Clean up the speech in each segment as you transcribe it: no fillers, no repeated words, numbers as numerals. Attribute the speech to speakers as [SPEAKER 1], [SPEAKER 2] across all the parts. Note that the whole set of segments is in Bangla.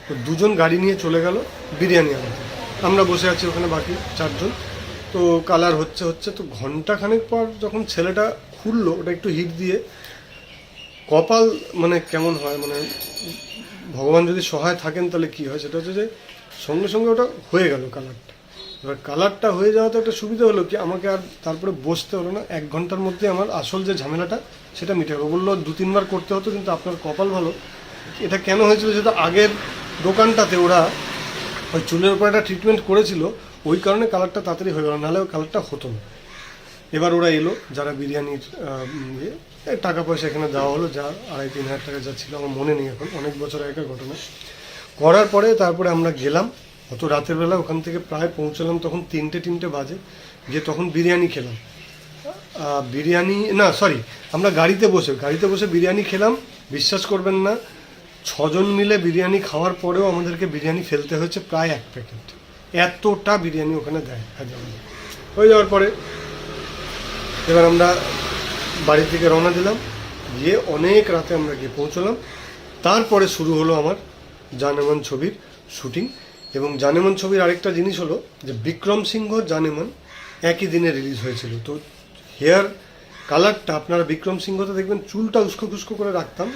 [SPEAKER 1] তো দুজন গাড়ি নিয়ে চলে গেল বিরিয়ানি আনতে। আমরা বসে আছি ওখানে বাকি চারজন। তো কালার হচ্ছে হচ্ছে তো ঘন্টাখানেক পর যখন ছেলেটা খুললো, ওটা একটু হিট দিয়ে, কপাল মানে কেমন হয়, মানে ভগবান যদি সহায় থাকেন তাহলে কি হয়, সেটা হচ্ছে যে সঙ্গে সঙ্গে ওটা হয়ে গেল কালারটা। এবার কালারটা হয়ে যাওয়াতে একটা সুবিধা হলো কি, আমাকে আর তারপরে বসতে হলো না, 1 ঘন্টার মধ্যে আমার আসল যে ঝামেলাটা সেটা মিটে গেল। বললো 2-3 বার করতে হতো, কিন্তু আপনার কপাল ভালো। এটা কেন হয়েছিল, সেটা আগের দোকানটাতে ওরা ওই চুলের উপর একটা ট্রিটমেন্ট করেছিল, ওই কারণে কালারটা তাড়াতাড়ি হয়ে গেল, নাহলে ওই কালারটা হতো না। এবার ওরা এলো, যারা বিরিয়ানির টাকা পয়সা এখানে দেওয়া হলো, যা 2,5-3 হাজার টাকা যা ছিল, আমার মনে নেই এখন, অনেক বছর আগেকার ঘটনা। করার পরে তারপরে আমরা গেলাম, অত রাতের বেলা ওখান থেকে প্রায় পৌঁছলাম তখন 3টে বাজে, গিয়ে তখন বিরিয়ানি খেলাম। বিরিয়ানি না, সরি, আমরা গাড়িতে বসে বিরিয়ানি খেলাম। বিশ্বাস করবেন না, 6জন মিলে বিরিয়ানি খাওয়ার পরেও আমাদেরকে বিরিয়ানি ফেলতে হয়েছে প্রায় 1 প্যাকেট। এতটা বিরিয়ানি ওখানে দেয় হায়দ্রাবাদে। হয়ে যাওয়ার পরে এবার আমরা বাড়ি থেকে রওনা দিলাম, গিয়ে অনেক রাতে আমরা গিয়ে পৌঁছলাম। তারপরে শুরু হলো আমার জানেমান ছবির শুটিং। এবং জানেমান ছবির আরেকটা জিনিস হলো যে বিক্রম সিংহ জানেমান একই দিনে রিলিজ হয়েছিল। তো হেয়ার কালারটা আপনারা বিক্রম সিংহতে দেখবেন চুলটা উস্কো খুস্কো করে রাখতাম,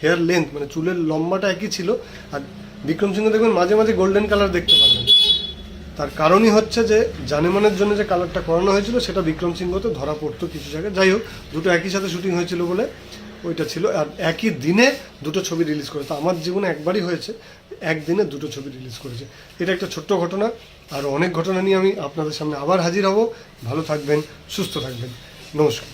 [SPEAKER 1] হেয়ার লেন্থ মানে চুলের লম্বাটা একই ছিল, আর বিক্রম সিংহ দেখবেন মাঝে মাঝে গোল্ডেন কালার দেখতে পারবেন। তার কারণই হচ্ছে যে জানেমানের জন্য যে কালারটা করানো হয়েছিল সেটা বিক্রম সিংহতে ধরা পড়তো কিছু জায়গায়। যাই হোক, দুটো একই সাথে শুটিং হয়েছিল বলে ওইটা ছিল। আর একই দিনে দুটো ছবি রিলিজ করেছে। আমার জীবনে একবারই হয়েছে, একদিনে দুটো ছবি রিলিজ করেছে। এটা একটা ছোট্ট ঘটনা। আর অনেক ঘটনা নিয়ে আমি আপনাদের সামনে আবার হাজির হব। ভালো থাকবেন, সুস্থ থাকবেন, নমস্কার।